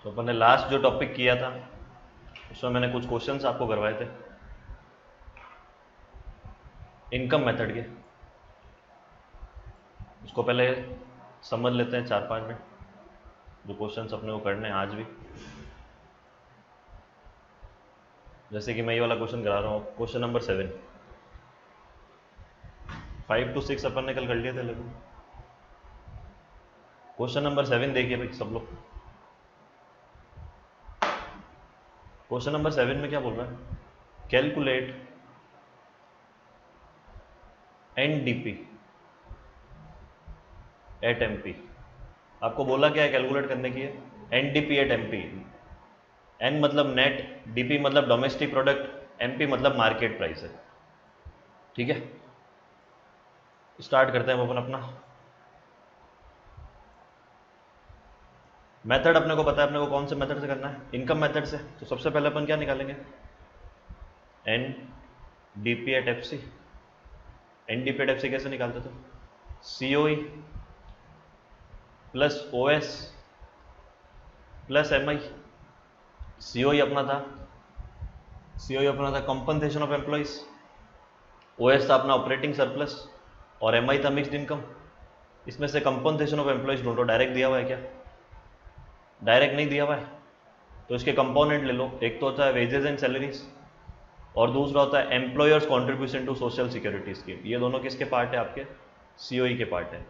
तो अपन ने लास्ट जो टॉपिक किया था उसमें मैंने कुछ क्वेश्चंस आपको करवाए थे इनकम मेथड के। उसको पहले समझ लेते हैं 4-5 मिनट जो क्वेश्चंस अपने को करने हैं आज भी। जैसे कि मैं ये वाला क्वेश्चन करा रहा हूँ, क्वेश्चन नंबर 7। 5 to 6 अपन ने कल कर लिए थे, लेकिन क्वेश्चन नंबर 7 देखिए भाई सब लोग। क्वेश्चन नंबर 7 में क्या बोल रहा है? Calculate NDP at MP. आपको बोला क्या है कैलकुलेट करने की है? NDP at MP. एन मतलब नेट, डीपी मतलब डोमेस्टिक प्रोडक्ट, एमपी मतलब मार्केट प्राइस है। ठीक है, स्टार्ट करते हैं अपन अपना मेथड। अपने को पता है अपने को कौन से मेथड से करना है, इनकम मेथड से। तो सबसे पहले अपन क्या निकालेंगे? N DP at F C. N DP at F C कैसे निकालते थे? COE plus OS plus MI. COE अपना था कंपनसेशन ऑफ एम्प्लॉइज, ओएस था अपना ऑपरेटिंग सरप्लस, और एमआई था मिक्स्ड इनकम। इसमें से कंपनसेशन ऑफ एम्प्लॉइज ढूंढो। डायरेक्ट दिया हुआ है क्या? डायरेक्ट नहीं दिया हुआ है, तो इसके कंपोनेंट ले लो। एक तो होता है वेजेस एंड सैलरीज, और दूसरा होता है employers contribution to social security scheme. ये दोनों किसके पार्ट है? आपके सीओई के पार्ट है।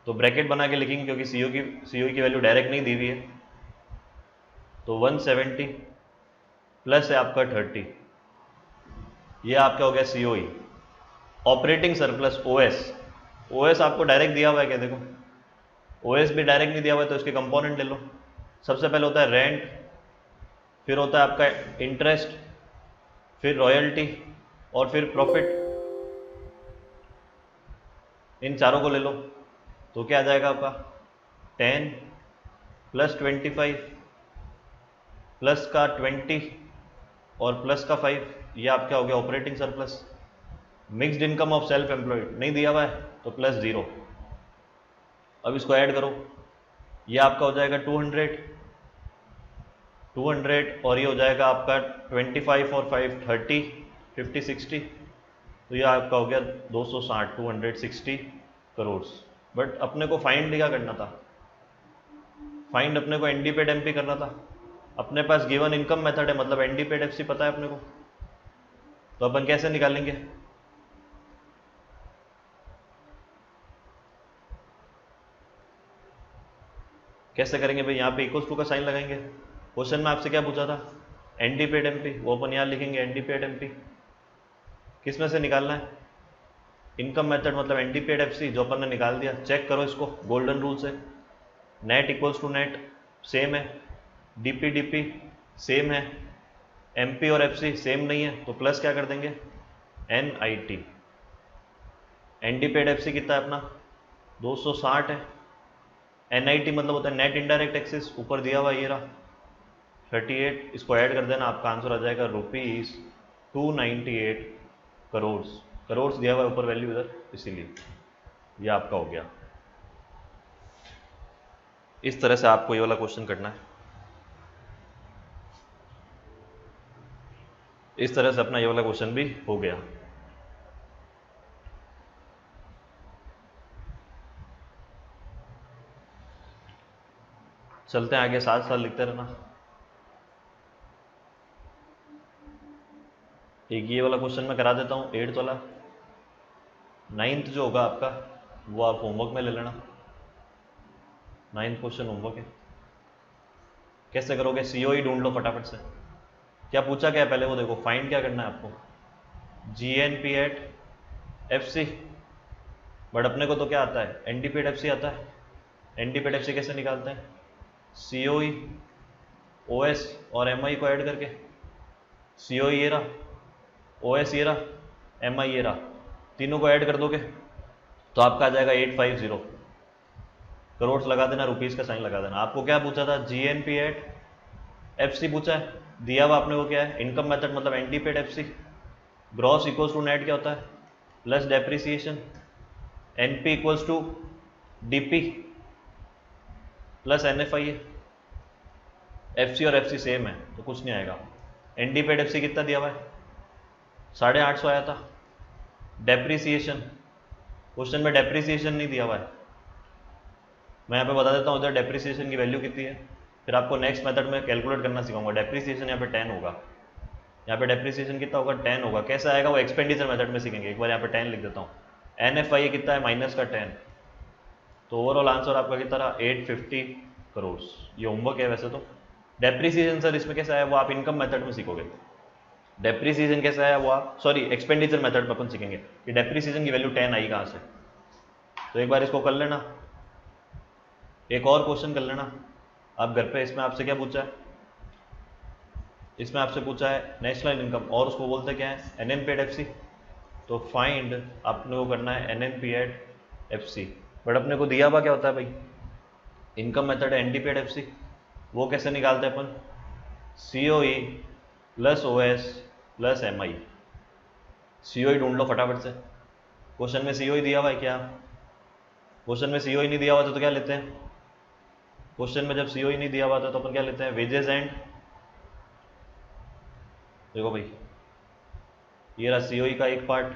तो ब्रैकेट बना के लिखेंगे क्योंकि सीओई की वैल्यू डायरेक्ट नहीं दी हुई है। तो 170 प्लस है आपका 30, ये आपका हो गया COE. Operating surplus OS, OS आपको डायरेक्ट दिया हुआ है क्या? देखो ओएस भी डायरेक्ट नहीं दिया हुआ है, तो इसके कंपोनेंट ले लो। सबसे पहले होता है रेंट, फिर होता है आपका इंटरेस्ट, फिर रॉयल्टी, और फिर प्रॉफिट। इन चारों को ले लो तो क्या आ जाएगा आपका? 10 प्लस 25 प्लस का 20 और प्लस का 5, ये आपका हो गया operating surplus. Mixed income of self employed नहीं दिया हुआ है, तो प्लस 0। अब इसको ऐड करो, ये आपका हो जाएगा 200, और ये हो जाएगा आपका 25 और 5 30, 50 60। तो ये आपका हो गया 260, 260 करोड़। बट अपने को फाइंड क्या करना था? फाइंड अपने को एनडी पेड एमपी करना था। अपने पास गिवन इनकम मेथड है, मतलब एनडी पेड एफसी पता है अपने को। तो अपन कैसे निकालेंगे? कैसे करेंगे भाई? यहाँ पे इक्वल्स टू का साइन लगाएंगे। क्वेश्चन में आपसे क्या पूछा था? एनडी पेड एमपी, वो अपन यहाँ लिखेंगे एनडी पेड एमपी। किस में से निकालना है? इनकम मेथड मतलब एनडी पेड एफसी, जो अपन ने निकाल दिया। चेक करो इसको गोल्डन रूल से। Net equals to net same है, डीपी डीपी सेम है, एमपी और एफसी सेम नहीं है, तो प्लस क्या कर देंगे? एनआईटी। एनडी पेड एफसी कितना है अपना? 260 है। एनआईटी मतलब होता है नेट इनडायरेक्ट एक्सेस, ऊपर दिया हुआ ये रहा 38। इसको ऐड कर देना, आपका आंसर आ जाएगा ₹298 करोड़। करोड़ दिया हुआ है ऊपर वैल्यू इधर, इसीलिए ये आपका हो गया। इस तरह से आपको ये वाला क्वेश्चन करना है। इस तरह से अपना ये वाला क्वेश्चन भी हो गया। चलते हैं आगे, साथ साथ लिखते रहना। एक ये वाला क्वेश्चन मैं करा देता हूँ 8th वाला। 9th जो होगा आपका वो आप होमवर्क में ले लेना। 9th क्वेश्चन होमवर्क है। कैसे करोगे? सीओई ढूंढ लो फटाफट से। क्या पूछा क्या है पहले वो देखो। फाइंड क्या करना है आपको? GNP eight FC. बट अपने को तो क्या आता है? एनडीपी एट एफसी आता है। एनडीपी एट एफसी कैसे निकालते हैं? सीओई, ओएस और एमआई को ऐड करके। सीओई ये रहा, ओएस ये रहा, एमआई ये रहा, तीनों को ऐड कर दोगे तो आपका आ जाएगा 850 करोड़। लगा देना, रुपीज़ का साइन लगा देना। आपको क्या पूछा था? जीएनपी एट एफसी पूछा है, दिया हुआ आपने को क्या है? इनकम मेथड मतलब NDP at FC. Gross equals to net क्या होता है? Plus depreciation. NP equals to DP plus NFI है। FC और FC सेम है तो कुछ नहीं आएगा। ND पेड FC कितना दिया हुआ है? 850 आया था। डेप्रीसिएशन, क्वेश्चन में डेप्रीसिएशन नहीं दिया हुआ है। मैं यहाँ पे बता देता हूँ उधर डेप्रीसिएशन की वैल्यू कितनी है, फिर आपको नेक्स्ट मेथड में कैलकुलेट करना सिखाऊंगा। डेप्रीसिएशन यहाँ पे 10 होगा, यहाँ पे डेप्रीसिएशन कितना होगा? 10 होगा। कैसे आएगा वो एक्सपेंडिचर मेथड में सीखेंगे। एक बार यहाँ पे 10 लिख देता हूँ। NFI कितना है? माइनस का 10, तो ओवरऑल आंसर आपका कितना रहा? 850 करोड़। ये होमवर्क है वैसे तो। डेप्रीसिएशन सर इसमें कैसा है वो आप इनकम मेथड में सीखोगे। डेप्रीसिएशन कैसा है वो आप एक्सपेंडिचर मेथड में अपन सीखेंगे कि डेप्रीसिएशन की वैल्यू 10 आई कहाँ से। तो एक बार इसको कर लेना, एक और क्वेश्चन कर लेना आप घर पे। इसमें आपसे क्या पूछा है? इसमें आपसे पूछा है नेशनल इनकम और उसको बोलते क्या है? NN paid FC। तो फाइंड आपने वो करना है NN पेड FC, बट अपने को दिया हुआ क्या होता है भाई? इनकम मेथड है ND पेड FC। वो कैसे निकालते हैं अपन? COE plus OS plus MI। COE ढूंढ लो फटाफट से। क्वेश्चन में COE दिया हुआ है क्या? क्वेश्चन में COE नहीं दिया हुआ था तो क्या लेते हैं? क्वेश्चन में जब COE नहीं दिया हुआ था तो अपन क्या लेते हैं? वेजेस एंड, देखो भाई ये रहा COE का एक पार्ट,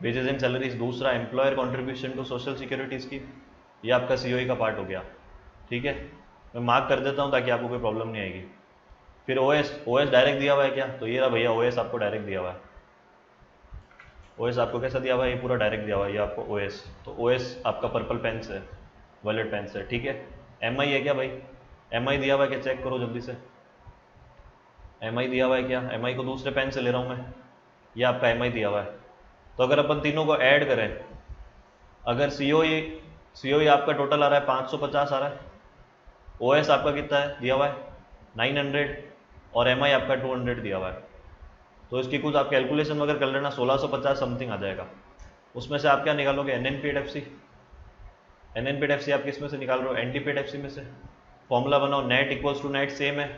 वेजेस एंड सैलरीज दूसरा, employer contribution to social security scheme, ये आपका COE का पार्ट हो गया। ठीक है, मैं मार्क कर देता हूँ ताकि आपको कोई प्रॉब्लम नहीं आएगी। फिर OS डायरेक्ट दिया हुआ है क्या? तो ये रहा भैया OS आपको डायरेक्ट दिया हुआ है। OS आपको कैसा दिया हुआ है? ये पूरा डायरेक्ट दिया हुआ है ये आपको OS। तो OS आपका पर्पल पेन से, वॉलेट पेन से। ठीक है, MI है क्या भाई? MI दिया हुआ है क्या? चेक करो जल्दी से। MI दिया हुआ है क्या? MI को दूसरे पेन से ले रहा हूँ मैं, ये आपका MI दिया हुआ है। तो अगर अपन तीनों को ऐड करें, अगर COE आपका टोटल आ रहा है 550 आ रहा है, OS आपका कितना है दिया हुआ है? 900, और MI आपका 200 दिया हुआ है। तो इसकी कुछ आप कैलकुलेशन वगैरह कर लेना, 1650 समथिंग आ जाएगा। उसमें से आप क्या निकालोगे? NN paid FC। NN paid FC आप किस में से निकाल रहे हो? ND पेड FC में से। फॉर्मूला बनाओ, net equals to net same है,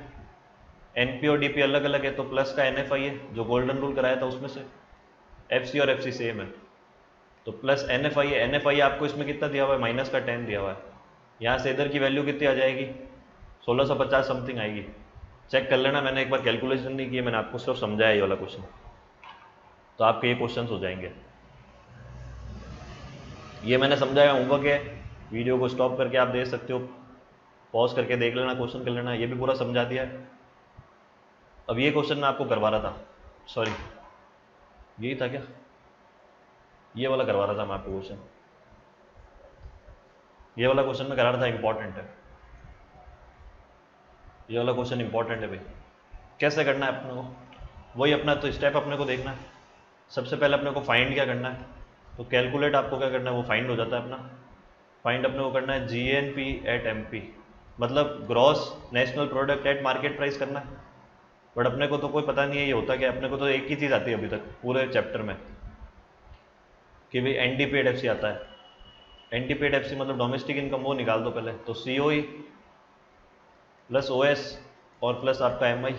NP और DP अलग अलग है, तो प्लस का NFI है जो गोल्डन रूल कराया था उसमें से, FC और FC सेम है तो प्लस NFI है। NFI आपको इसमें कितना दिया हुआ है? माइनस का 10 दिया हुआ है। यहाँ से इधर की वैल्यू कितनी आ जाएगी? 1650 समथिंग आएगी। चेक कर लेना, मैंने एक बार कैलकुलेशन नहीं की, मैंने आपको सिर्फ समझाया ये वाला क्वेश्चन, तो आपके ये क्वेश्चन हो जाएंगे। ये मैंने समझाया, होमवर्क है, वीडियो को स्टॉप करके आप देख सकते हो, पॉज करके देख लेना, क्वेश्चन कर लेना। ये भी पूरा समझा दिया है। अब ये क्वेश्चन मैं आपको करवा रहा था, सॉरी यही था क्या? ये वाला करवा रहा था मैं आपको क्वेश्चन, ये वाला क्वेश्चन मैं करा रहा था, इंपॉर्टेंट है ये वाला क्वेश्चन, इंपॉर्टेंट है भाई। कैसे करना है अपने को? वही अपना तो स्टेप अपने को देखना है। सबसे पहले अपने को फाइंड क्या करना है? तो कैलकुलेट आपको क्या करना है, वो फाइंड हो जाता है अपना। फाइंड अपने को करना है GNP एट MP, मतलब gross national product at market price करना है। बट अपने को तो कोई पता नहीं है ये होता क्या। अपने को तो एक ही चीज़ आती है अभी तक पूरे चैप्टर में कि भाई ND पेड FC आता है। ND पेड FC मतलब डोमेस्टिक इनकम, वो निकाल दो पहले। तो COE प्लस OS और प्लस आपका MI।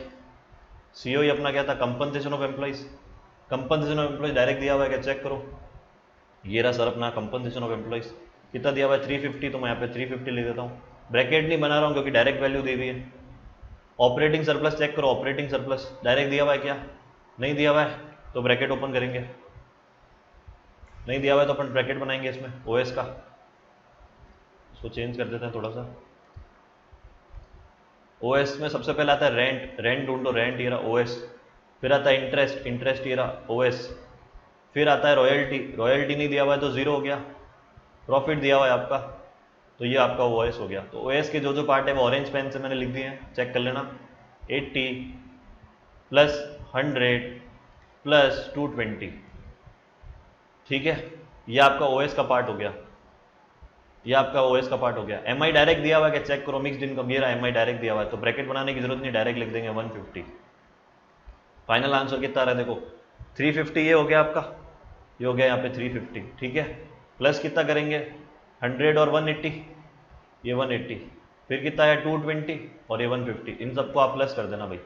COE अपना क्या था? Compensation of employees. Compensation of employees direct दिया हुआ है क्या? चेक करो, ये रहा सर अपना कंपनसेशन ऑफ एम्प्लॉइज। कितना दिया हुआ है? 350, तो मैं यहाँ पे 350 लिख देता हूँ। ब्रैकेट नहीं बना रहा हूँ क्योंकि डायरेक्ट वैल्यू दी हुई है। ऑपरेटिंग सरप्लस चेक करो, ऑपरेटिंग सरप्लस डायरेक्ट दिया हुआ है क्या? नहीं दिया हुआ है, तो ब्रैकेट ओपन करेंगे। नहीं दिया हुआ है तो अपन ब्रैकेट बनाएंगे इसमें OS का। इसको चेंज कर देते हैं थोड़ा सा। OS में सबसे पहले आता है रेंट, रेंट ढूंढो, रेंट ये रहा OS। फिर आता है इंटरेस्ट, इंटरेस्ट ये रहा OS। फिर आता है रॉयल्टी, रॉयल्टी नहीं दिया हुआ है तो जीरो हो गया। प्रॉफिट दिया हुआ है आपका, तो ये आपका OS हो गया। तो OS के जो जो पार्ट है वो ऑरेंज पेन से मैंने लिख दिए हैं, चेक कर लेना। 80 प्लस 100 प्लस 220, ठीक है, ये आपका OS का पार्ट हो गया, ये आपका OS का पार्ट हो गया। MI डायरेक्ट दिया हुआ है क्या? चेक करो, मिक्स्ड इनकम ये रहा, MI डायरेक्ट दिया हुआ है तो ब्रैकेट बनाने की जरूरत नहीं, डायरेक्ट लिख देंगे 150। फाइनल आंसर कितना आ रहा है देखो, 350 ये हो गया आपका, ये हो गया यहाँ पे 350, ठीक है। प्लस कितना करेंगे? 100 और 180, ये 180, फिर कितना है 220 और ये 150। इन सबको आप प्लस कर देना भाई,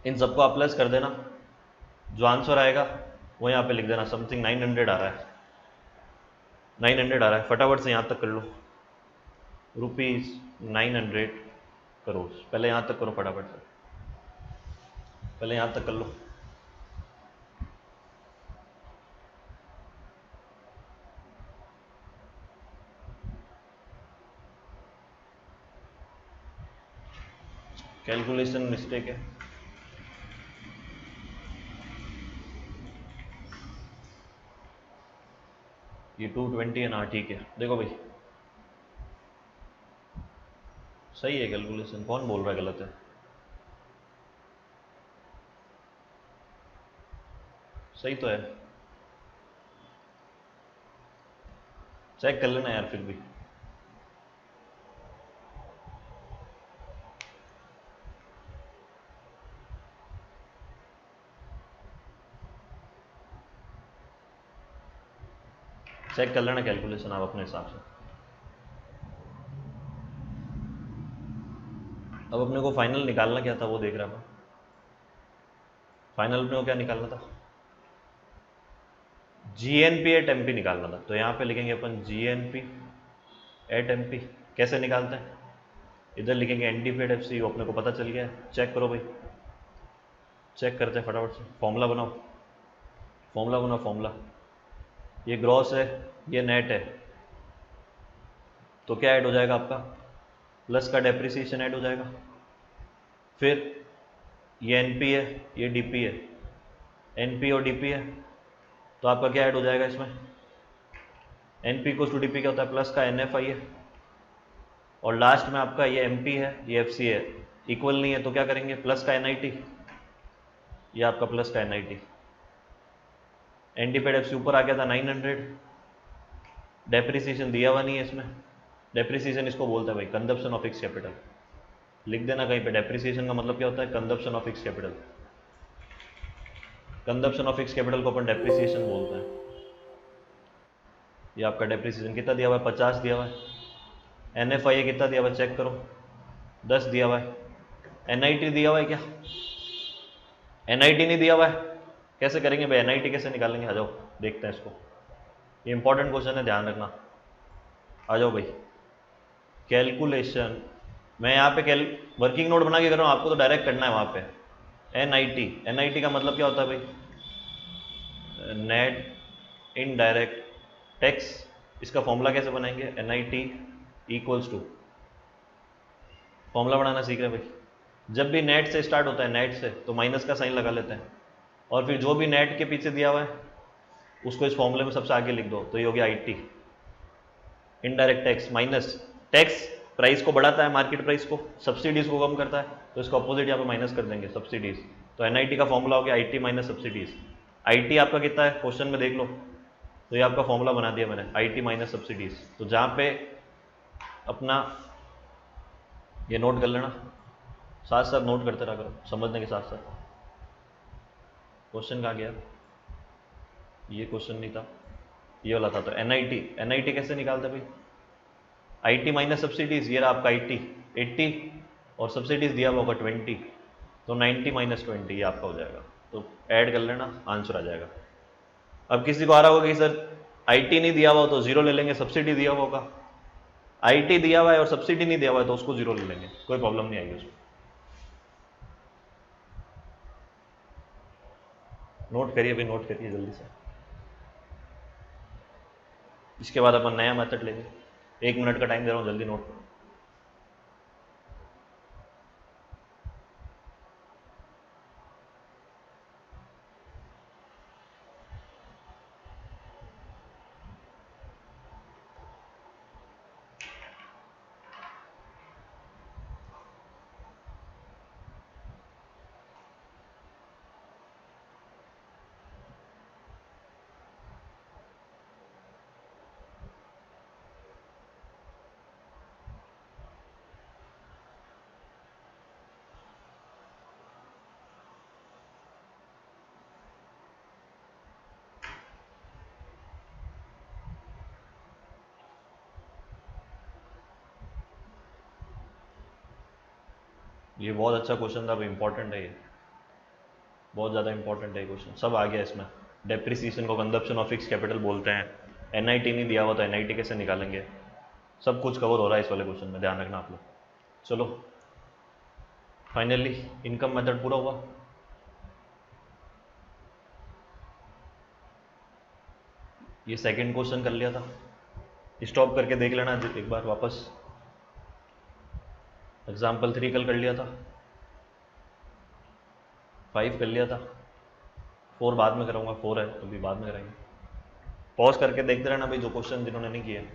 इन सबको आप प्लस कर देना। जो आंसर आएगा वो यहाँ पे लिख देना, समथिंग 900 आ रहा है, 900 आ रहा है। फटाफट से यहाँ तक कर लो, ₹900 करो, पहले यहाँ तक करो फटाफट से, पहले यहाँ तक कर लो। कैलकुलेशन मिस्टेक है। ये 220 है ना, ठीक है। देखो भाई सही है कैलकुलेशन, कौन बोल रहा है गलत है? सही तो है, चेक कर लेना यार फिर भी। चेक कर लेना कैलकुलेशन आप अपने हिसाब से। अब अपने को फाइनल निकालना क्या था वो देख रहा था। फाइनल अपने को क्या निकालना था? जीएनपी एट एमपी निकालना था। तो यहाँ पे लिखेंगे अपन जीएनपी एट एमपी। कैसे निकालते हैं? इधर लिखेंगे एनडीपी एट एफसी। वो अपने को पता चल गया है। चेक करो भाई, चेक करते हैं फटाफट से। फॉर्मूला बनाओ, फॉर्मूला बनाओ, फॉर्मूला। ये ग्रॉस है, ये नेट है, तो क्या ऐड हो जाएगा आपका? प्लस का डेप्रिसिएशन ऐड हो जाएगा। फिर ये एनपी है, ये डीपी है, एनपी और डीपी है, तो आपका क्या ऐड हो जाएगा इसमें? एनपी इक्वल्स टू डीपी क्या होता है? प्लस का एनएफआई है, और लास्ट में आपका ये एमपी है, ये एफसी है। इक्वल नहीं है तो क्या करेंगे? प्लस का एनआईटी, ये आपका प्लस का एनआईटी। एनडीपी एफसी ऊपर आ गया था 900। डेप्रिसिएशन दिया हुआ नहीं है इसमें। डेप्रिसिएशन इसको बोलता है भाई कंजप्शन ऑफ फिक्स कैपिटल। लिख देना कहीं पे, डेप्रिसिएशन का मतलब क्या होता है? Consumption of fix capital. Consumption of fix capital को अपन डेप्रिसिएशन बोलते हैं। ये आपका डेप्रिसिएशन कितना दिया हुआ है? 50 दिया हुआ है। एनएफआई कितना दिया हुआ है? चेक करो, 10 दिया हुआ है। एनआईटी दिया हुआ है क्या? एनआईटी नहीं दिया हुआ है। कैसे करेंगे भाई? एनआईटी कैसे निकालेंगे? आ जाओ देखते हैं इसको। ये इंपॉर्टेंट क्वेश्चन है, ध्यान रखना। आ जाओ भाई, कैलकुलेशन। मैं यहाँ पे वर्किंग नोट बना के कर रहा हूँ, आपको तो डायरेक्ट करना है वहाँ पे। एनआईटी, एनआईटी का मतलब क्या होता है भाई? Net indirect tax. इसका फॉर्मूला कैसे बनाएंगे? एनआईटी इक्वल्स टू, फॉर्मूला बनाना सीख रहे हैं भाई। जब भी नेट से स्टार्ट होता है, नेट से, तो माइनस का साइन लगा लेते हैं, और फिर जो भी नेट के पीछे दिया हुआ है उसको इस फॉर्मूले में सबसे आगे लिख दो, तो ये हो गया IT. Indirect tax minus tax, price को बढ़ाता है, मार्केट प्राइस को, सब्सिडीज को कम करता है, तो इसका अपोजिट यहाँ पे माइनस कर देंगे, सब्सिडीज। तो एनआईटी का फॉर्मूला हो गया आईटी माइनस सब्सिडीज। आईटी आपका कितना है क्वेश्चन में देख लो, तो ये आपका फॉर्मूला बना दिया मैंने, आईटी माइनस सब्सिडीज। तो जहाँ पे अपना ये नोट कर लेना, साथ साथ नोट करते रहा करो समझने के साथ साथ। क्वेश्चन कहाँ गया? ये क्वेश्चन नहीं था, ये वाला था। तो एनआईटी, एनआईटी कैसे निकालते भाई? आईटी माइनस सब्सिडीज, ये रहा आपका आईटी 80 और सब्सिडीज दिया हुआ होगा 20, तो 90 माइनस 20 ये आपका हो जाएगा। तो ऐड कर लेना, आंसर आ जाएगा। अब किसी को आ रहा होगा कि सर आईटी नहीं दिया हुआ तो जीरो ले लेंगे, सब्सिडी दिया हुआ होगा। आईटी दिया हुआ है और सब्सिडी नहीं दिया हुआ है तो उसको जीरो ले लेंगे, कोई प्रॉब्लम नहीं आएगी उसको। नोट करिए भाई, नोट करिए जल्दी से। इसके बाद अपन नया मेथड लेंगे। 1 मिनट का टाइम दे रहा हूँ, जल्दी नोट करो। ये बहुत अच्छा क्वेश्चन था, इंपॉर्टेंट है ये, बहुत ज़्यादा इंपॉर्टेंट है क्वेश्चन। सब आ गया इसमें। डेप्रिसिएशन को कंजप्शन ऑफ फिक्स कैपिटल बोलते हैं। एनआईटी नहीं दिया हुआ तो एनआईटी कैसे निकालेंगे? सब कुछ कवर हो रहा है इस वाले क्वेश्चन में, ध्यान रखना आप लोग। चलो फाइनली इनकम मेथड पूरा हुआ। ये सेकंड क्वेश्चन कर लिया था, स्टॉप करके देख लेना एक बार वापस। एग्जाम्पल 3 कल कर लिया था, 5 कर लिया था, 4 बाद में कराऊंगा, 4 है तो भी बाद में कराएंगे। पॉज करके देखते रहना भाई जो क्वेश्चन जिन्होंने नहीं किए।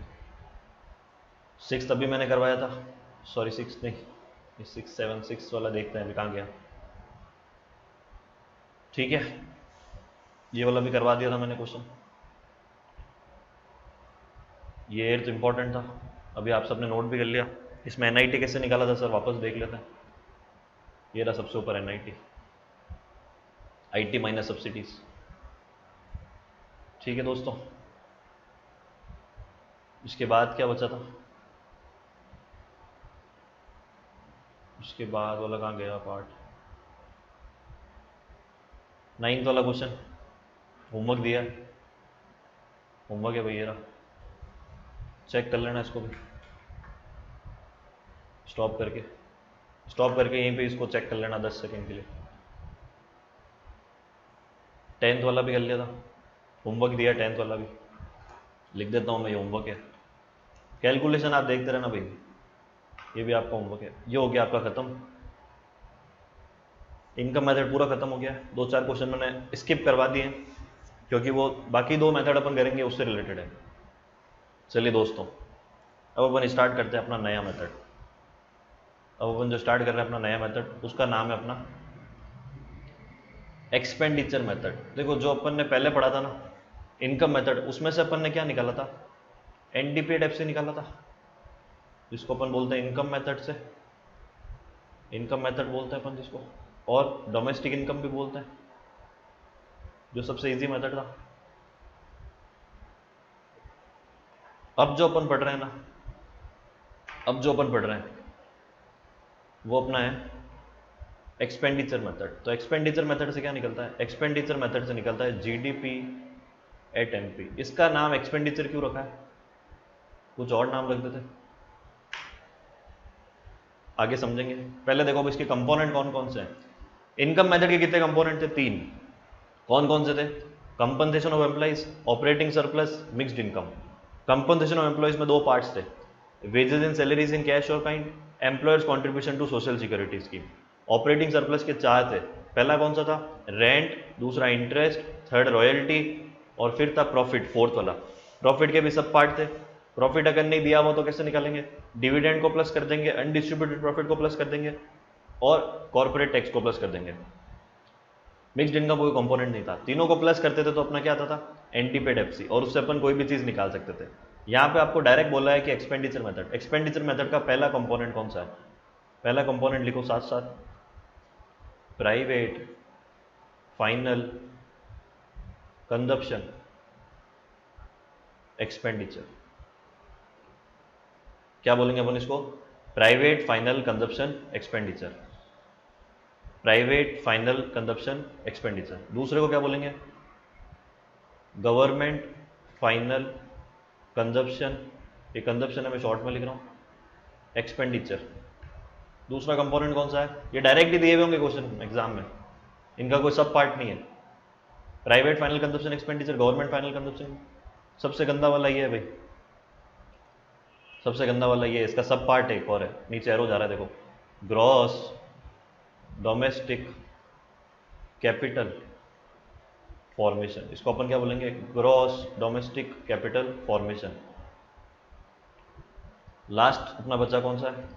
6 अभी मैंने करवाया था, सॉरी 6 नहीं, 6 7 6 वाला देखते हैं अभी कहाँ गया। ठीक है, ये वाला भी करवा दिया था मैंने क्वेश्चन। ये 8th इंपॉर्टेंट था, अभी आप सबने नोट भी कर लिया। इसमें NIT कैसे निकाला था सर, वापस देख लेते हैं। ये रहा सबसे ऊपर NIT, IT माइनस सब्सिडीज। ठीक है दोस्तों, इसके बाद क्या बचा था, उसके बाद वाला कहाँ गया पार्ट, 9th वाला क्वेश्चन। होमवर्क दिया है, होमवर्क है भैया, चेक कर लेना इसको भी। स्टॉप करके यहीं पे इसको चेक कर लेना 10 सेकंड के लिए। 10th वाला भी कर लिया था, होमवर्क दिया 10th वाला भी, लिख देता हूँ मैं ये होमवर्क है। कैलकुलेशन आप देखते रहना भाई, ये भी आपका होमवर्क है। ये हो गया आपका खत्म, इनकम मेथड पूरा खत्म हो गया। 2-4 क्वेश्चन मैंने स्किप करवा दिए क्योंकि वो बाकी 2 मेथड अपन करेंगे उससे रिलेटेड है। चलिए दोस्तों, अब अपन स्टार्ट करते हैं अपना नया मेथड। अब अपन जो स्टार्ट कर रहे हैं अपना नया मेथड, उसका नाम है अपना एक्सपेंडिचर मेथड। देखो जो अपन ने पहले पढ़ा था ना इनकम मेथड, उसमें से अपन ने क्या निकाला था, NDP टाइप से निकाला था, जिसको अपन बोलते हैं इनकम मेथड से, इनकम मेथड बोलते हैं अपन जिसको, और डोमेस्टिक इनकम भी बोलते हैं, जो सबसे इजी मेथड था। अब जो अपन पढ़ रहे हैं ना, अब जो अपन पढ़ रहे हैं वो अपना है एक्सपेंडिचर मेथड। तो एक्सपेंडिचर मेथड से क्या निकलता है, एक्सपेंडिचर मेथड से निकलता है GDP एट MP। इसका नाम एक्सपेंडिचर क्यों रखा है, कुछ और नाम रख देते, आगे समझेंगे। पहले देखो अब इसके कंपोनेंट कौन कौन से हैं। इनकम मेथड के कितने कंपोनेंट थे, 3। कौन कौन से थे, compensation of employees, operating surplus, mixed income. Compensation of employees में 2 पार्ट्स थे, wages and salaries in cash और kind, employers contribution to social security scheme. Operating surplus के 4 थे, पहला कौन सा था, रेंट, दूसरा इंटरेस्ट, थर्ड रॉयल्टी, और फिर था प्रॉफिट, 4th वाला। प्रॉफिट के भी सब पार्ट थे। प्रॉफिट अगर नहीं दिया हुआ तो कैसे निकालेंगे, डिविडेंड को प्लस कर देंगे, अनडिस्ट्रीब्यूटेड प्रॉफिट को प्लस कर देंगे, और कॉर्पोरेट टैक्स को प्लस कर देंगे। मिक्स्ड इनकम कोई कंपोनेंट नहीं था, तीनों को प्लस करते थे तो अपना क्या आता था, NDP एट FC, और उससे अपन कोई भी चीज निकाल सकते थे। यहाँ पे आपको डायरेक्ट बोला है कि एक्सपेंडिचर मेथड, एक्सपेंडिचर मेथड का पहला कंपोनेंट कौन सा है, पहला कंपोनेंट लिखो साथ साथ, प्राइवेट फाइनल कंजप्शन एक्सपेंडिचर। क्या बोलेंगे अपन इसको, private final consumption expenditure, private final consumption expenditure. दूसरे को क्या बोलेंगे, गवर्नमेंट फाइनल कंजप्शन, ये कंजप्शन है मैं शॉर्ट में लिख रहा हूँ, एक्सपेंडिचर। दूसरा कंपोनेंट कौन सा है, ये डायरेक्टली दिए हुए होंगे क्वेश्चन एग्जाम में, इनका कोई सब पार्ट नहीं है। Private final consumption expenditure, government final consumption, सबसे गंदा वाला ये है भाई, सबसे गंदा वाला ये है, इसका सब पार्ट एक और है, नीचे एरो जा रहा है देखो, ग्रॉस डोमेस्टिक कैपिटल फॉर्मेशन। इसको अपन क्या बोलेंगे, gross domestic capital formation. Last अपना बच्चा कौन सा है,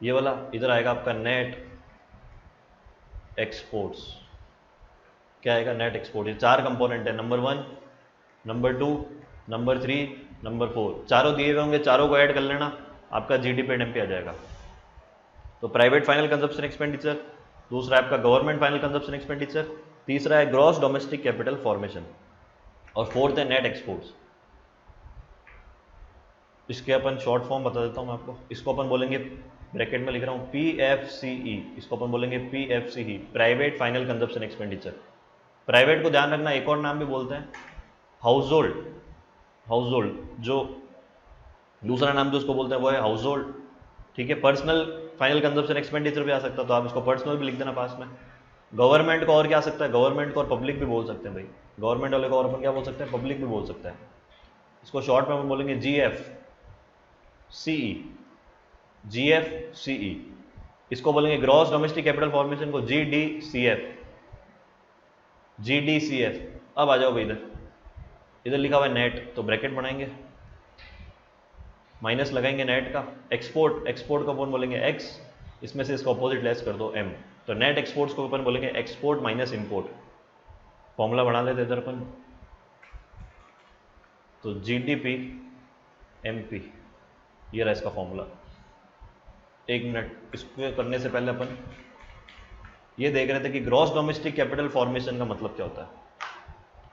ये वाला, इधर आएगा आपका नेट एक्सपोर्ट्स। क्या आएगा, नेट एक्सपोर्ट। ये 4 कंपोनेंट है, नंबर 1, नंबर 2, नंबर 3, नंबर 4, चारों दिए हुए होंगे, चारों को ऐड कर लेना, आपका GDP एट MP आ जाएगा। तो प्राइवेट फाइनल कंजप्शन एक्सपेंडिचर, दूसरा है आपका गवर्नमेंट फाइनल कंजप्शन एक्सपेंडिचर, तीसरा है ग्रॉस डोमेस्टिक कैपिटल फॉर्मेशन, और 4th है नेट एक्सपोर्ट्स। इसके अपन शॉर्ट फॉर्म बता देता हूँ मैं आपको, इसको अपन बोलेंगे, ब्रैकेट में लिख रहा हूँ, PFCE, इसको अपन बोलेंगे PFCE, private final consumption expenditure. Private को ध्यान रखना, एक और नाम भी बोलते हैं हाउस होल्ड, हाउस होल्ड, जो दूसरा नाम जो उसको बोलते हैं वो है हाउस होल्ड, ठीक है। पर्सनल फाइनल कंजप्शन एक्सपेंडिचर भी आ सकता है, तो आप इसको पर्सनल भी लिख देना पास में। गवर्नमेंट को और क्या आ सकता है, गवर्नमेंट को और पब्लिक भी बोल सकते हैं भाई, गवर्नमेंट वाले को और अपन क्या बोल सकते हैं, पब्लिक भी बोल सकते हैं। इसको शॉर्ट में अपन बोलेंगे GF CE, GF CE। इसको बोलेंगे ग्रॉस डोमेस्टिक कैपिटल फॉर्मेशन को GDCF, GDCF। अब आ जाओ भाई, इधर इधर लिखा हुआ है नेट, तो ब्रैकेट बनाएंगे, माइनस लगाएंगे नेट का। एक्सपोर्ट, एक्सपोर्ट को अपन बोलेंगे X, इसमें से इसका अपोजिट लेस कर दो M, तो नेट एक्सपोर्ट्स को अपन बोलेंगे एक्सपोर्ट माइनस इंपोर्ट। फॉर्मूला बना लेते इधर अपन, तो GDP MP, ये रहा इसका फॉर्मूला। एक मिनट, इसको करने से पहले अपन ये देख रहे थे कि ग्रॉस डोमेस्टिक कैपिटल फॉर्मेशन का मतलब क्या होता है।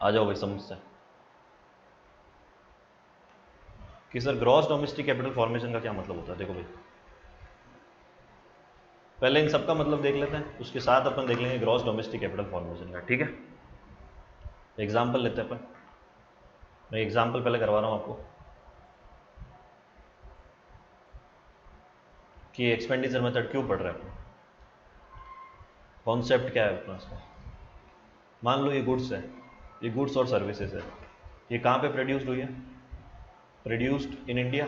आ जाओ भाई समझते हैं कि sir gross domestic capital formation का क्या मतलब होता है। देखो भाई, पहले इन सबका मतलब देख लेते हैं, उसके साथ अपन देख लेंगे ग्रॉस डोमेस्टिक कैपिटल फॉर्मेशन का, ठीक है। एग्जाम्पल लेते हैं अपन, मैं एग्जाम्पल पहले करवा रहा हूँ आपको कि एक्सपेंडिचर मेथड क्यों पढ़ रहे हैं, कॉन्सेप्ट क्या है अपना इसका। मान लो ये गुड्स है, ये गुड्स और सर्विसेज है, ये कहाँ पे प्रोड्यूस्ड हुई है, प्रोड्यूस्ड इन इंडिया,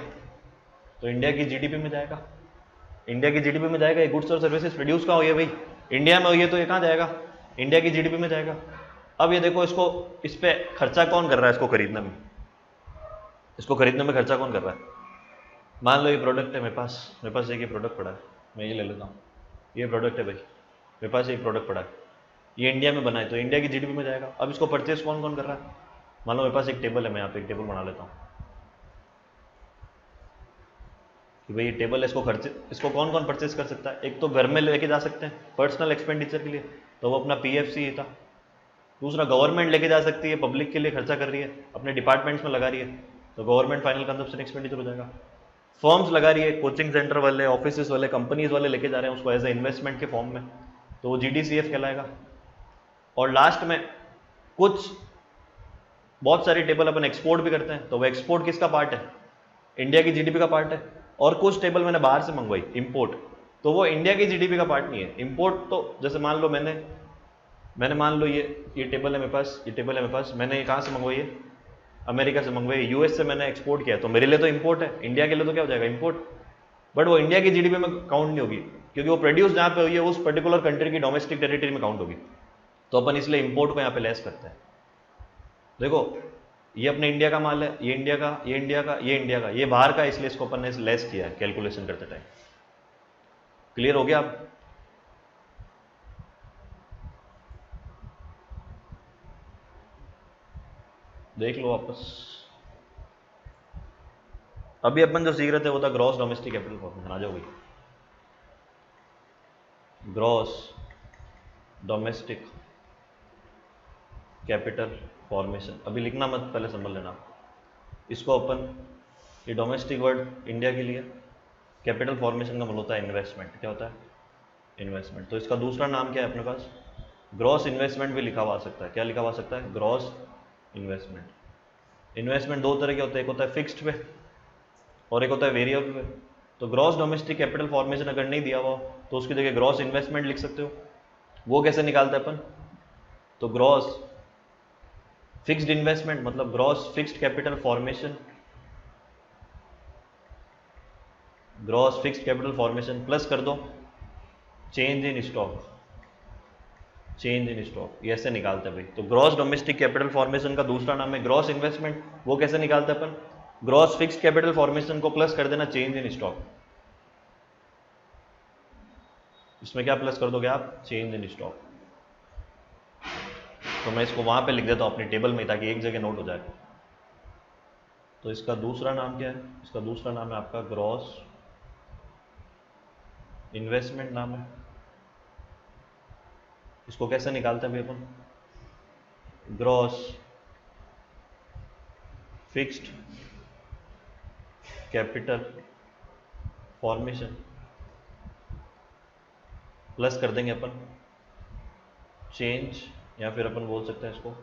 तो इंडिया की जीडीपी में जाएगा, इंडिया की जीडीपी में जाएगा। ये गुड्स और सर्विसेज प्रोड्यूस कहाँ हुई है भाई, इंडिया में हुई है, तो ये कहाँ जाएगा, इंडिया की जीडीपी में जाएगा। अब ये देखो, इसको इस पे खर्चा कौन कर रहा है, इसको खरीदने में, इसको खरीदने में खर्चा कौन कर रहा है। मान लो ये प्रोडक्ट है मेरे पास एक ये प्रोडक्ट पड़ा है, मैं ये ले लेता हूँ, ये प्रोडक्ट है भाई, मेरे पास एक प्रोडक्ट पड़ा है, ये इंडिया में बना है, तो इंडिया की जीडीपी में जाएगा। अब इसको परचेस कौन कौन कर रहा है, मान लो मेरे पास एक टेबल है, मैं यहाँ पे एक टेबल बना लेता हूँ कि भाई ये टेबल है, इसको कौन कौन परचेस कर सकता है। एक तो घर में लेके जा सकते हैं पर्सनल एक्सपेंडिचर के लिए, तो वो अपना PFC था। दूसरा गवर्नमेंट लेके जा सकती है, पब्लिक के लिए खर्चा कर रही है, अपने डिपार्टमेंट्स में लगा रही है, तो गवर्नमेंट फाइनल कंजप्शन एक्सपेंडिचर हो जाएगा। फर्म्स लगा रही है, कोचिंग सेंटर वाले, ऑफिस वाले, कंपनीज वाले लेके जा रहे हैं उसको एज ए इन्वेस्टमेंट के फॉर्म में, तो वो GDCF कहलाएगा। और लास्ट में कुछ बहुत सारी टेबल अपन एक्सपोर्ट भी करते हैं, तो वो एक्सपोर्ट किसका पार्ट है, इंडिया की जीडीपी का पार्ट है। और कुछ टेबल मैंने बाहर से मंगवाई इंपोर्ट, तो वो इंडिया की जीडीपी का पार्ट नहीं है। इंपोर्ट तो जैसे मान लो मैंने मान लो ये टेबल है मेरे पास, ये टेबल है मेरे पास, मैंने कहाँ से मंगवाई है, अमेरिका से मंगवाई, US से मैंने एक्सपोर्ट किया, तो मेरे लिए तो इंपोर्ट है, इंडिया के लिए तो क्या हो जाएगा, इंपोर्ट। बट वो इंडिया की जीडीपी में काउंट नहीं होगी, क्योंकि वो प्रोड्यूस जहाँ पे हुई है उस पर्टिकुलर कंट्री की डोमेस्टिक टेरिटरी में काउंट होगी, तो अपन इसलिए इंपोर्ट को यहाँ पे लेस करते हैं। देखो ये अपने इंडिया का माल है, ये इंडिया का, ये इंडिया का, ये इंडिया का, ये बाहर का, इसलिए इसको अपन ने लेस किया है कैलकुलेशन करते टाइम। क्लियर हो गया आप। देख लो वापस, अभी अपन जो सीख रहे थे वो था ग्रॉस डोमेस्टिक कैपिटल फॉर्मेशन। आ जाओ भाई, ग्रॉस डोमेस्टिक कैपिटल फॉर्मेशन, अभी लिखना मत, पहले समझ लेना। इसको अपन, ये डोमेस्टिक वर्ड इंडिया के लिए, कैपिटल फॉर्मेशन का मतलब होता है इन्वेस्टमेंट। क्या होता है, इन्वेस्टमेंट। तो इसका दूसरा नाम क्या है अपने पास, ग्रॉस इन्वेस्टमेंट भी लिखा हुआ आ सकता है। क्या लिखा हुआ आ सकता है, ग्रॉस इन्वेस्टमेंट। इन्वेस्टमेंट दो तरह के होते हैं, एक होता है फिक्स्ड पे और एक होता है वेरिएबल पे। तो ग्रॉस डोमेस्टिक कैपिटल फॉर्मेशन अगर नहीं दिया हुआ तो उसकी जगह ग्रॉस इन्वेस्टमेंट लिख सकते हो। वो कैसे निकालते हैं अपन, तो ग्रॉस फिक्स्ड इन्वेस्टमेंट मतलब gross fixed capital formation, gross fixed capital formation plus कर दो change in stock, change in stock, ये ऐसे निकालते हैं भाई। तो ग्रॉस डोमेस्टिक कैपिटल फॉर्मेशन का दूसरा नाम है ग्रॉस इन्वेस्टमेंट। वो कैसे निकालते हैं अपन, ग्रॉस फिक्स्ड कैपिटल फॉर्मेशन को प्लस कर देना चेंज इन स्टॉक। इसमें क्या प्लस कर दोगे आप, चेंज इन स्टॉक। तो मैं इसको वहां पे लिख देता हूं अपनी टेबल में ताकि एक जगह नोट हो जाए। तो इसका दूसरा नाम क्या है, इसका दूसरा नाम है आपका ग्रॉस इन्वेस्टमेंट नाम है। इसको कैसे निकालते हैं भाई अपन, gross fixed capital formation plus कर देंगे अपन चेंज, या फिर अपन बोल सकते हैं इसको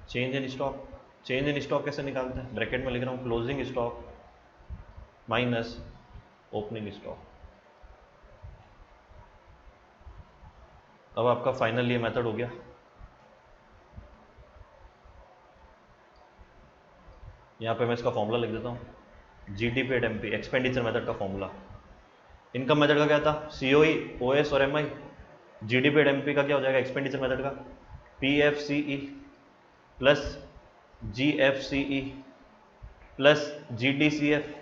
change in stock. Change in stock कैसे निकालते हैं, ब्रैकेट में लिख रहा हूँ closing stock minus opening stock. अब आपका फाइनल ये मेथड हो गया। यहाँ पे मैं इसका फॉर्मूला लिख देता हूँ, GDP at MP, expenditure method का फॉर्मूला। इनकम मेथड का क्या था, सीओई, ओएस और एमआई। जीडी पेड एमपी का क्या हो जाएगा, एक्सपेंडिचर मेथड का PFCE plus GFCE plus GDCF,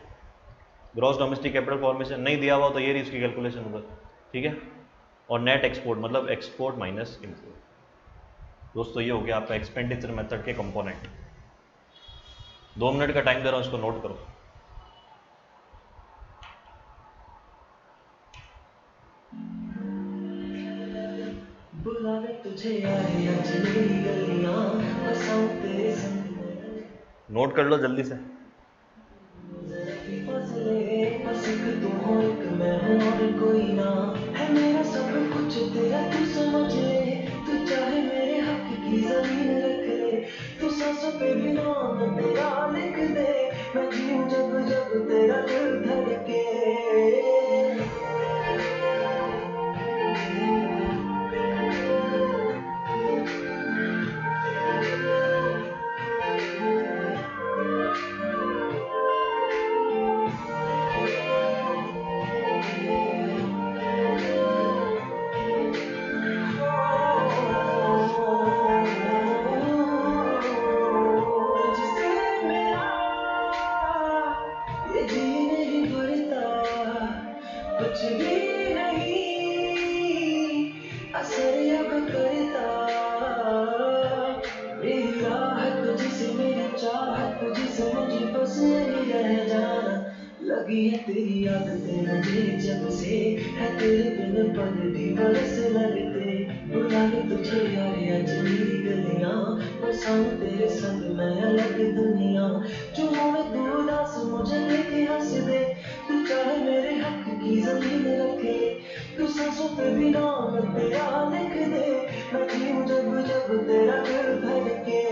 gross domestic capital formation. नहीं दिया हुआ तो ये रही उसकी कैलकुलेशन उधर, ठीक है। और नेट एक्सपोर्ट मतलब एक्सपोर्ट माइनस इम्पोर्ट। दोस्तों ये हो गया आपका एक्सपेंडिचर मेथड के कंपोनेंट। 2 मिनट का टाइम दे रहा हूँ, इसको नोट करो। नोट कर लो जल्दी से। कोई ना है मेरा सब कुछ तेरा, तू समझ ले, तू चाहे मेरे हक की जमीन रख ले, तू सांसों पे भी नाम तेरा लिख दे, मैं जीऊं जब जब तेरा दिल धड़के। लगी है तेरी आदतें मुझे जब से, है तेरे बिन पल भी बरस लगते, बुलाने तुझे यार अजनबी गलियां, बसाऊं तेरे संग मैं अलग दुनिया, चुनूं मैं तू उदास मुझे लेके हंस दे, तू चाहे मेरे हक की जमीन रखे, तू सांसों पे भी नाम तेरा लिख दे, मैं जीऊं जब जब तेरा दिल धड़के।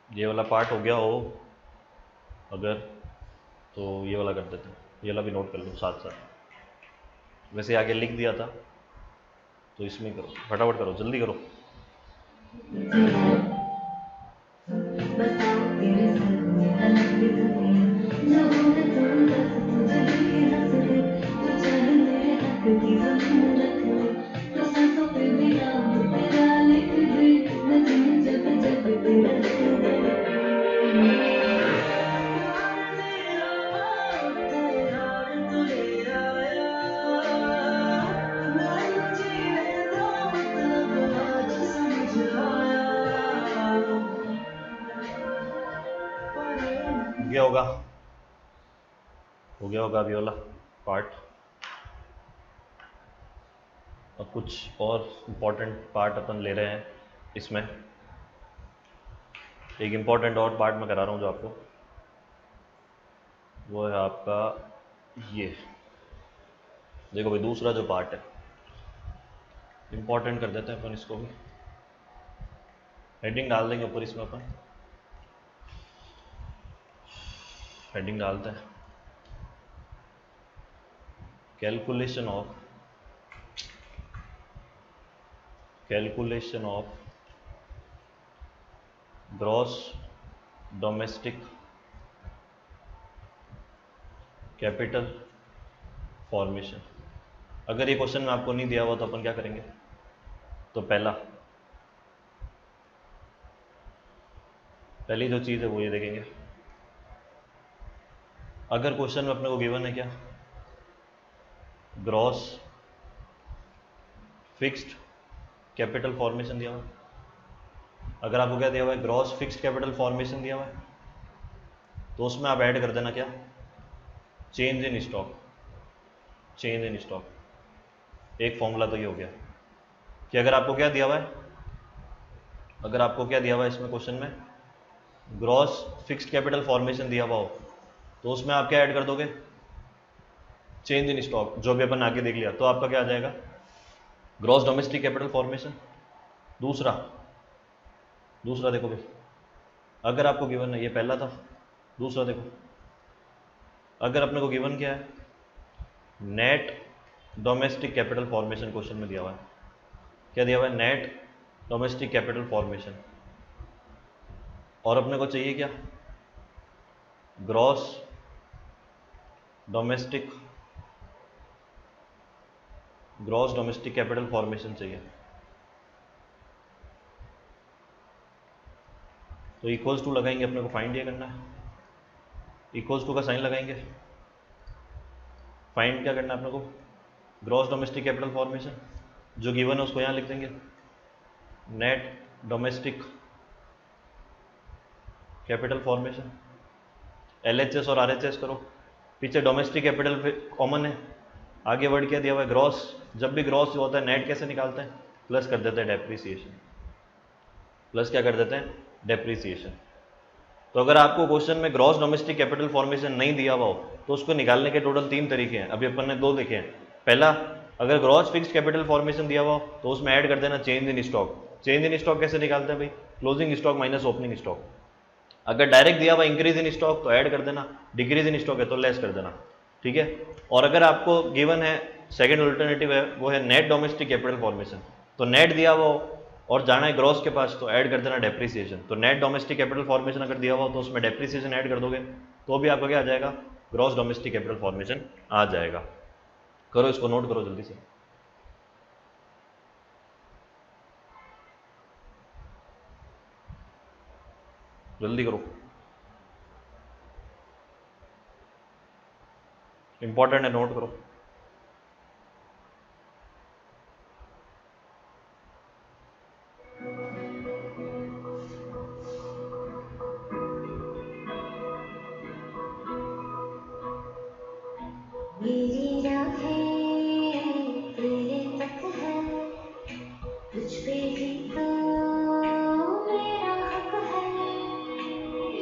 ये वाला पार्ट हो गया हो अगर, तो ये वाला कर देते हैं, ये वाला भी नोट कर लो साथ साथ। वैसे आगे लिख दिया था तो इसमें करो, फटाफट करो, जल्दी करो। हो गया होगा अभी वाला पार्ट। और कुछ और इम्पोर्टेंट पार्ट अपन ले रहे हैं इसमें। एक इम्पोर्टेंट और पार्ट मैं करा रहा हूँ जो आपको, वो है आपका ये देखो भाई, दूसरा जो पार्ट है इम्पोर्टेंट कर देते हैं अपन इसको भी, हेडिंग डाल देंगे ऊपर इसमें अपन, हेडिंग डालते हैं calculation of gross domestic capital formation. अगर ये क्वेश्चन में आपको नहीं दिया हुआ तो अपन क्या करेंगे, तो पहली जो चीज़ है वो ये देखेंगे। अगर क्वेश्चन में अपने को गिवन है क्या, ग्रॉस फिक्स्ड कैपिटल फॉर्मेशन दिया हुआ, अगर आपको क्या दिया हुआ है, ग्रॉस फिक्स्ड कैपिटल फॉर्मेशन दिया हुआ है, तो उसमें आप ऐड कर देना क्या, change in stock. Change in stock एक फॉर्मूला तो ये हो गया कि अगर आपको क्या दिया हुआ है, अगर आपको क्या दिया हुआ है इसमें क्वेश्चन में, ग्रॉस फिक्स्ड कैपिटल फॉर्मेशन दिया हुआ हो, तो उसमें आप क्या ऐड कर दोगे, चेंज इन स्टॉक, जो भी अपन आगे देख लिया, तो आपका क्या आ जाएगा, ग्रॉस डोमेस्टिक कैपिटल फॉर्मेशन। दूसरा देखो भाई, अगर आपको गिवन है, ये पहला था, दूसरा देखो, अगर अपने को गिवन क्या है, net domestic capital formation question में दिया हुआ है, क्या दिया हुआ है, नेट डोमेस्टिक कैपिटल फॉर्मेशन, और अपने को चाहिए क्या, ग्रॉस डोमेस्टिक कैपिटल फॉर्मेशन चाहिए। तो इक्वल्स टू लगाएंगे, अपने को फाइंड ये करना है, इक्वल्स टू का साइन लगाएंगे, फाइंड क्या करना है अपने को, ग्रॉस डोमेस्टिक कैपिटल फॉर्मेशन, जो गिवन है उसको यहाँ लिख देंगे, net domestic capital formation, LHS और RHS करो, पीछे डोमेस्टिक कैपिटल कॉमन है, आगे वर्ड क्या दिया हुआ है, ग्रॉस, जब भी ग्रॉस होता है नेट कैसे निकालते हैं, प्लस कर देते हैं डेप्रीसिएशन, प्लस क्या कर देते हैं, डेप्रीसिएशन। तो अगर आपको क्वेश्चन में ग्रॉस डोमेस्टिक कैपिटल फॉर्मेशन नहीं दिया हुआ हो, तो उसको निकालने के टोटल 3 तरीके हैं, अभी अपन ने 2 देखे हैं। पहला, अगर ग्रॉस फिक्स्ड कैपिटल फॉर्मेशन दिया हुआ हो, तो उसमें ऐड कर देना change in stock. Change in stock कैसे निकालते हैं भाई, closing stock minus opening stock. अगर डायरेक्ट दिया हुआ इंक्रीज इन स्टॉक तो ऐड कर देना, डिक्रीज इन स्टॉक है तो लेस कर देना, ठीक है। और अगर आपको गिवन है, सेकेंड अल्टरनेटिव है, वो है नेट डोमेस्टिक कैपिटल फॉर्मेशन, तो नेट दिया हुआ हो और जाना है ग्रॉस के पास, तो ऐड कर देना डेप्रीसिएशन। तो नेट डोमेस्टिक कैपिटल फॉर्मेशन अगर दिया हुआ हो तो उसमें डेप्रीसिएशन ऐड कर दोगे, तो भी आपका क्या आ जाएगा, ग्रॉस डोमेस्टिक कैपिटल फॉर्मेशन आ जाएगा। करो इसको, नोट करो जल्दी से, जल्दी करो, इंपॉर्टेंट है, नोट करो। मेरी राहें तेरे तक है, तुझ पे ही तो मेरा हक है,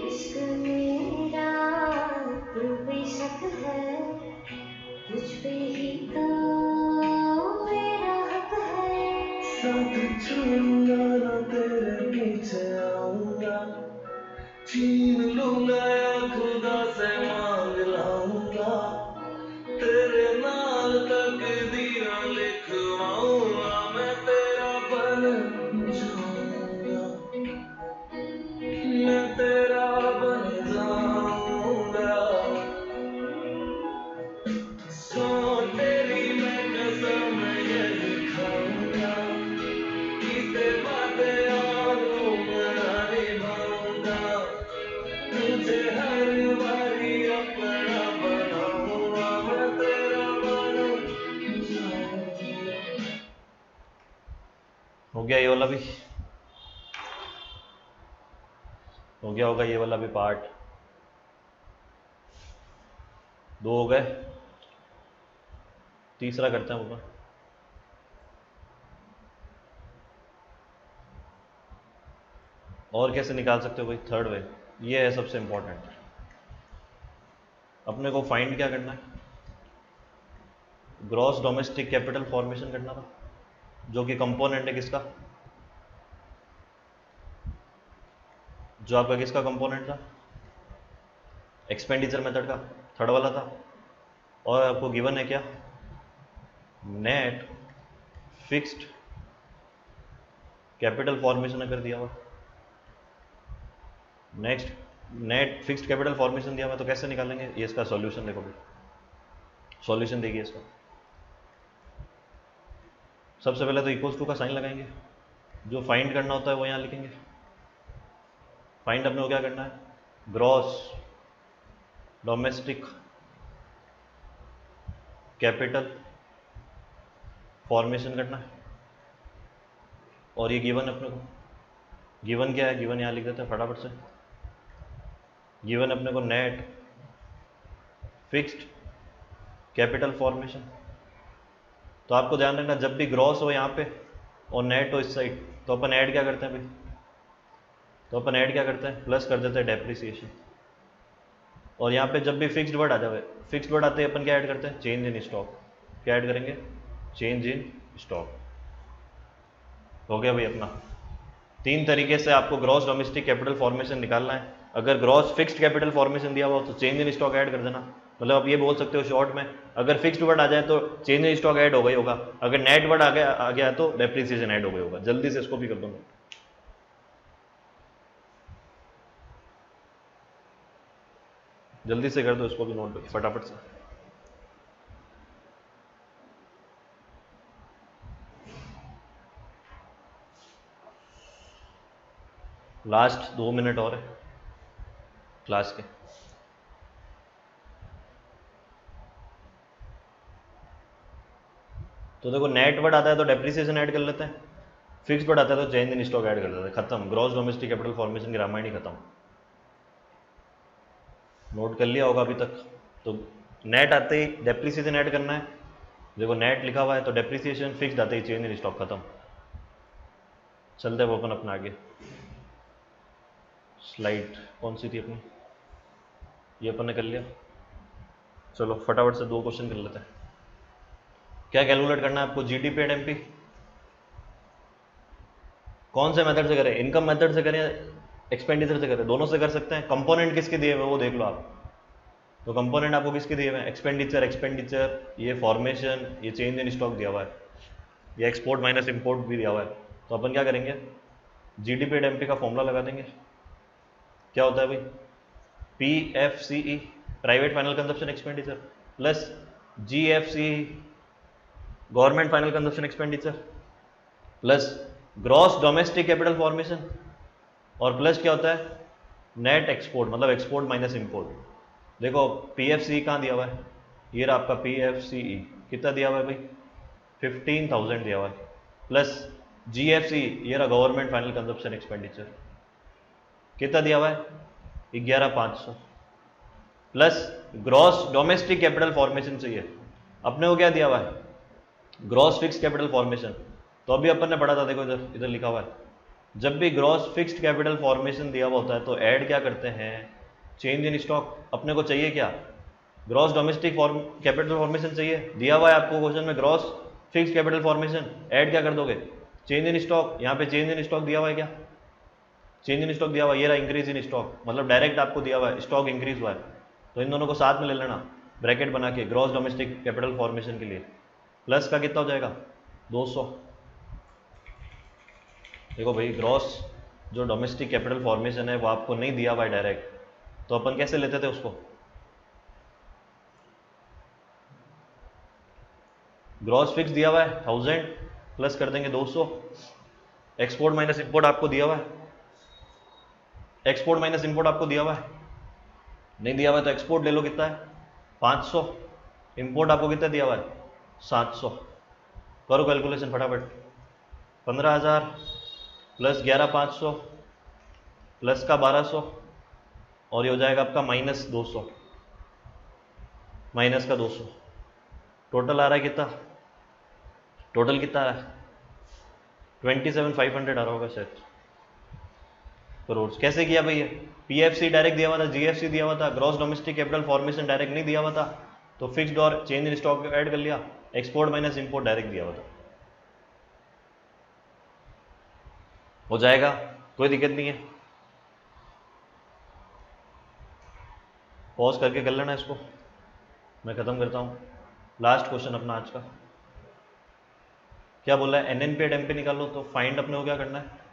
इश्क मेरा तू बेशक है, तुझ पे ही तो मेरा हक है। साथ छोड़ूंगा ना तेरे पीछे आऊंगा, छीन लूंगा या खुदा से मांग लाऊंगा, तेरे नाल तकदीरां लिखवाऊंगा, मैं तेरा बन जाऊंगा, मैं तेरा बन जाऊंगा, सो तेरी मैं कसम यही खाऊंगा, कीते वादे और उम्र निभाऊंगा, तुझे हर बारी अपना बनाऊंगा, मैं तेरा बन जाऊंगा। हो गया ये वाला भी, हो गया होगा ये वाला भी पार्ट, 2 हो गए, तीसरा करते हैं ऊपर। और कैसे निकाल सकते हो भाई, थर्ड वे, ये है सबसे इंपॉर्टेंट। अपने को फाइंड क्या करना है, ग्रॉस डोमेस्टिक कैपिटल फॉर्मेशन करना था, जो कि कंपोनेंट है किसका, जो आपका किसका कंपोनेंट था, एक्सपेंडिचर मेथड का, थर्ड वाला था। और आपको गिवन है क्या, नेट फिक्स्ड कैपिटल फॉर्मेशन अगर दिया हुआ, next net fixed capital formation दिया हुआ, तो कैसे निकालेंगे, ये इसका सॉल्यूशन देखो भाई, सॉल्यूशन देखिए इसका। सबसे पहले तो इक्वल्स टू का साइन लगाएंगे, जो फाइंड करना होता है वो यहाँ लिखेंगे। फाइंड अपने को क्या करना है, ग्रॉस डोमेस्टिक कैपिटल फॉर्मेशन करना है, और ये गिवन अपने को, गिवन क्या है, गिवन यहाँ लिख देते हैं फटाफट से। गिवन अपने को नेट फिक्स्ड कैपिटल फॉर्मेशन। तो आपको ध्यान रखना जब भी ग्रॉस हो यहाँ पे और नेट हो इस साइड, तो अपन ऐड क्या करते हैं भाई, तो अपन ऐड क्या करते हैं, प्लस कर देते हैं डेप्रिसिएशन। और यहाँ पे जब भी फिक्स्ड वर्ड आ जाए, फिक्स्ड वर्ड आते ही अपन क्या ऐड करते हैं, चेंज इन स्टॉक। क्या ऐड करेंगे, चेंज इन स्टॉक। हो गया भाई अपना। 3 तरीके से आपको ग्रॉस डोमेस्टिक कैपिटल फॉर्मेशन निकालना है। अगर ग्रॉस फिक्स्ड कैपिटल फॉर्मेशन दिया हुआ तो चेंज इन स्टॉक ऐड कर देना। मतलब आप ये बोल सकते हो शॉर्ट में, अगर फिक्स्ड वर्ड आ जाए तो चेंज इन स्टॉक ऐड हो गई होगा, अगर नेट वर्ड आ गया तो डेप्रिसिएशन ऐड हो गई होगा। जल्दी से इसको भी कर दो, जल्दी से कर दो इसको भी नोट फटाफट से। लास्ट 2 मिनट और है क्लास के। तो देखो नेट वर्ड आता है तो डेप्रिसिएशन ऐड कर लेते हैं, फिक्स्ड वर्ड आता है तो चेंज इन स्टॉक ऐड कर देते हैं। खत्म, ग्रॉस डोमेस्टिक कैपिटल फॉर्मेशन की रामायण ही खत्म। नोट कर लिया होगा अभी तक। तो नेट आते ही डेप्रिसिएशन ऐड करना है। देखो नेट लिखा हुआ है तो डेप्रिसिएशन, फिक्स्ड आते ही चेंज इन स्टॉक, खत्म। चलते हैं वो अपन अपना आगे। स्लाइड कौन सी थी अपनी, ये अपन ने कर लिया। चलो फटाफट से 2 क्वेश्चन कर लेते हैं। क्या कैलकुलेट करना है आपको, जीडीपी एंड एमपी। कौन से मेथड से करें, इनकम मेथड से करें, एक्सपेंडिचर से करें, दोनों से कर सकते हैं। कंपोनेंट किसके दिए हुए वो देख लो आप। तो कंपोनेंट आपको किसके दिए हुए हैं, एक्सपेंडिचर, ये फॉर्मेशन, ये चेंज इन स्टॉक दिया हुआ है, ये एक्सपोर्ट माइनस इंपोर्ट भी दिया हुआ है। तो अपन क्या करेंगे, जीडीपी एंड एमपी का फॉर्मूला लगा देंगे। क्या होता है भाई, PFCE private final consumption expenditure plus GFCE government final consumption expenditure plus gross domestic capital formation और प्लस क्या होता है, नेट एक्सपोर्ट, मतलब एक्सपोर्ट माइनस इंपोर्ट। देखो PFCE कहाँ दिया हुआ है, ये रहा आपका PFCE, कितना दिया हुआ है भाई, 15,000 दिया हुआ है, प्लस GFCE ये रहा गवर्नमेंट फाइनल कंजप्शन एक्सपेंडिचर, कितना दिया हुआ है 11,500, plus gross domestic capital formation चाहिए अपने को, क्या दिया हुआ है, ग्रॉस फिक्स्ड कैपिटल फॉर्मेशन। तो अभी अपन ने पढ़ा था, देखो इधर इधर लिखा हुआ है, जब भी ग्रॉस फिक्स्ड कैपिटल फॉर्मेशन दिया हुआ होता है तो ऐड क्या करते हैं, चेंज इन स्टॉक। अपने को चाहिए क्या, ग्रॉस डोमेस्टिक कैपिटल फॉर्मेशन चाहिए, दिया हुआ है आपको क्वेश्चन में gross fixed capital formation, add क्या कर दोगे, चेंज इन स्टॉक। यहाँ पे चेंज इन स्टॉक दिया हुआ है, क्या चेंज इन स्टॉक दिया हुआ है, ये रहा इंक्रीज इन स्टॉक, मतलब डायरेक्ट आपको दिया हुआ है स्टॉक इंक्रीज हुआ है। तो इन दोनों को साथ में ले लेना ब्रैकेट बना के, ग्रॉस डोमेस्टिक कैपिटल फॉर्मेशन के लिए प्लस का कितना हो जाएगा 200। देखो भाई ग्रॉस जो डोमेस्टिक कैपिटल फॉर्मेशन है वो आपको नहीं दिया हुआ है डायरेक्ट, तो अपन कैसे लेते थे उसको, ग्रॉस फिक्स दिया हुआ है 1000 प्लस कर देंगे 200, एक्सपोर्ट माइनस इंपोर्ट आपको दिया हुआ है, एक्सपोर्ट माइनस इंपोर्ट आपको दिया हुआ है, नहीं दिया हुआ है तो एक्सपोर्ट ले लो, कितना है 500, इंपोर्ट आपको कितना दिया हुआ है 700। करो कैलकुलेशन फटाफट, 15,000 प्लस 11,500 प्लस का 1200 और ये हो जाएगा आपका माइनस 200, माइनस का 200, टोटल आ रहा है कितना, टोटल कितना आ रहा है 27,500 आ रहा होगा शायद करोड़। कैसे किया भाई, PFC डायरेक्ट दिया हुआ था, GFC दिया हुआ था, gross domestic capital formation direct नहीं दिया हुआ था, तो फिक्स्ड और चेंज इन स्टॉक ऐड कर लिया, एक्सपोर्ट माइनस इंपोर्ट डायरेक्ट दिया हुआ था, हो जाएगा, कोई दिक्कत नहीं है। पॉज करके कर लेना इसको, मैं खत्म करता हूँ। लास्ट क्वेश्चन अपना आज का, क्या बोला है, NNP एट MP निकालो। तो फाइंड अपने को क्या करना है,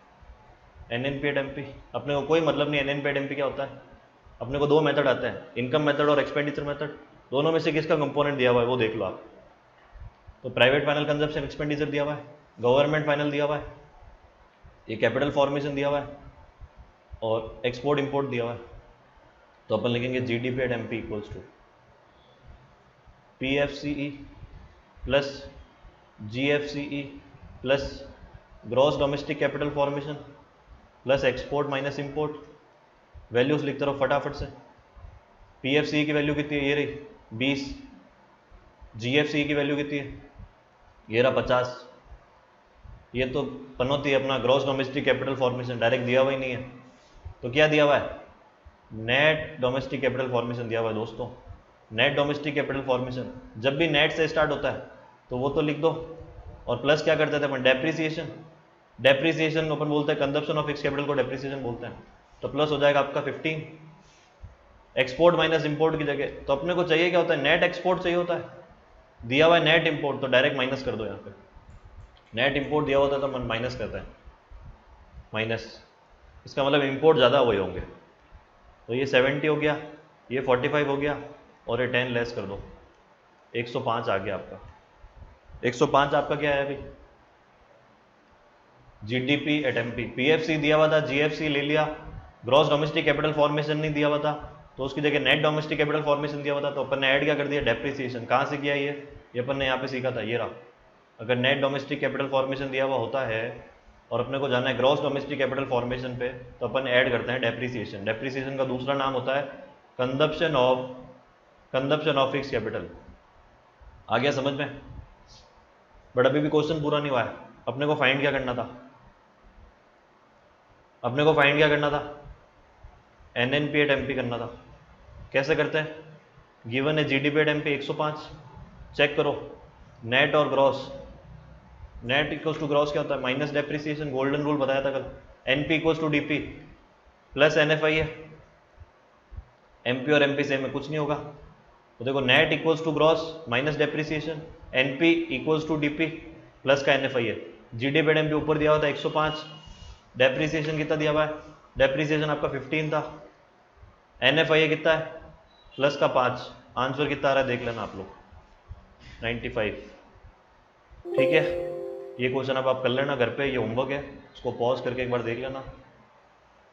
NNP एट MP। अपने को कोई मतलब नहीं NNP एट MP क्या होता है, अपने को 2 मेथड आते हैं, इनकम मेथड और एक्सपेंडिचर मेथड। दोनों में से किसका कंपोनेंट दिया हुआ है वो देख लो आप। तो प्राइवेट फाइनल कंजप्शन एक्सपेंडिचर दिया हुआ है, गवर्नमेंट फाइनल दिया हुआ है, ये कैपिटल फॉर्मेशन दिया हुआ है और एक्सपोर्ट इंपोर्ट दिया हुआ है। तो अपन लिखेंगे GDP at MP equals to PFCE plus GFCE plus gross domestic capital formation plus export minus import, values लिखते रहो फटाफट से। पीएफसी की वैल्यू कितनी है, ये रही 20। जीएफसी की वैल्यू कितनी है, ये रहा 50। ये तो पनौती है अपना gross domestic capital formation, direct दिया हुआ ही नहीं है। तो क्या दिया हुआ है, नेट डोमेस्टिक कैपिटल फॉर्मेशन दिया हुआ है दोस्तों। नेट डोमेस्टिक कैपिटल फॉर्मेशन जब भी नेट से स्टार्ट होता है तो वो तो लिख दो, और प्लस क्या करते थे अपन, डेप्रिसिएशन। डेप्रिसिएशन अपन बोलते हैं कंजप्शन ऑफ फिक्स कैपिटल को डेप्रिसिएशन बोलते हैं। तो प्लस हो जाएगा आपका 15। एक्सपोर्ट माइनस इंपोर्ट की जगह तो अपने को चाहिए क्या होता है, नेट एक्सपोर्ट चाहिए होता है, दिया हुआ है नेट इंपोर्ट, तो डायरेक्ट माइनस कर दो यहाँ पे। नेट इंपोर्ट दिया होता है तो माइनस करता है, माइनस, इसका मतलब इंपोर्ट ज़्यादा हुए होंगे। तो ये 70 हो गया, ये 45 हो गया, और ये 10 लेस कर दो, 105 आ गया आपका। 105 आपका क्या है अभी, जीडीपी एट एमपी। पीएफसी दिया हुआ था, जीएफसी ले लिया, ग्रॉस डोमेस्टिक कैपिटल फॉर्मेशन नहीं दिया हुआ था, तो उसकी जगह नेट डोमेस्टिक कैपिटल फॉर्मेशन दिया हुआ था, तो अपन ने ऐड क्या कर दिया, डेप्रिसिएशन। कहाँ से किया ये अपन ने यहाँ पे सीखा था, ये रहा। अगर नेट डोमेस्टिक कैपिटल फॉर्मेशन दिया हुआ होता है और अपने को जाना है ग्रॉस डोमेस्टिक कैपिटल फॉर्मेशन पे, तो अपन ऐड करते हैं डेप्रिसिएशन। डेप्रिसिएशन का दूसरा नाम होता है कंजप्शन ऑफ फिक्स कैपिटल। आ गया समझ में? बट अभी भी क्वेश्चन पूरा नहीं हुआ है। अपने को फाइंड क्या करना था, अपने को फाइंड क्या करना था, एनएनपी एट एमपी करना था। कैसे करते हैं, गिवन है जीडीपी एट एमपी 105, चेक करो नेट और gross. Net equals to gross क्या होता है, माइनस डेप्रिसिएशन, गोल्डन रूल बताया था कल। NP equals to DP plus NFI है, एमपी और एमपी सेम है, कुछ नहीं होगा। तो देखो net equals to gross minus depreciation, NP equals to DP plus का एनएफआई है। जीडीपी एट एमपी ऊपर दिया हुआ था 105, डेप्रिसिएशन कितना दिया हुआ है, डेप्रिसिएशन आपका 15 था, एनएफआई कितना है प्लस का 5। आंसर कितना आ रहा है देख लेना आप लोग, 95। ठीक है, ये क्वेश्चन अब आप कर लेना घर पे, ये होमवर्क है, इसको पॉज करके एक बार देख लेना।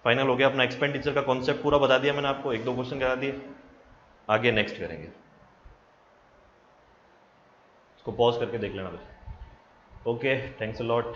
फाइनल हो गया अपना एक्सपेंडिचर का कॉन्सेप्ट पूरा बता दिया मैंने आपको, 1-2 क्वेश्चन करा दिए, आगे नेक्स्ट करेंगे। इसको पॉज करके देख लेना बस। Okay, thanks a lot.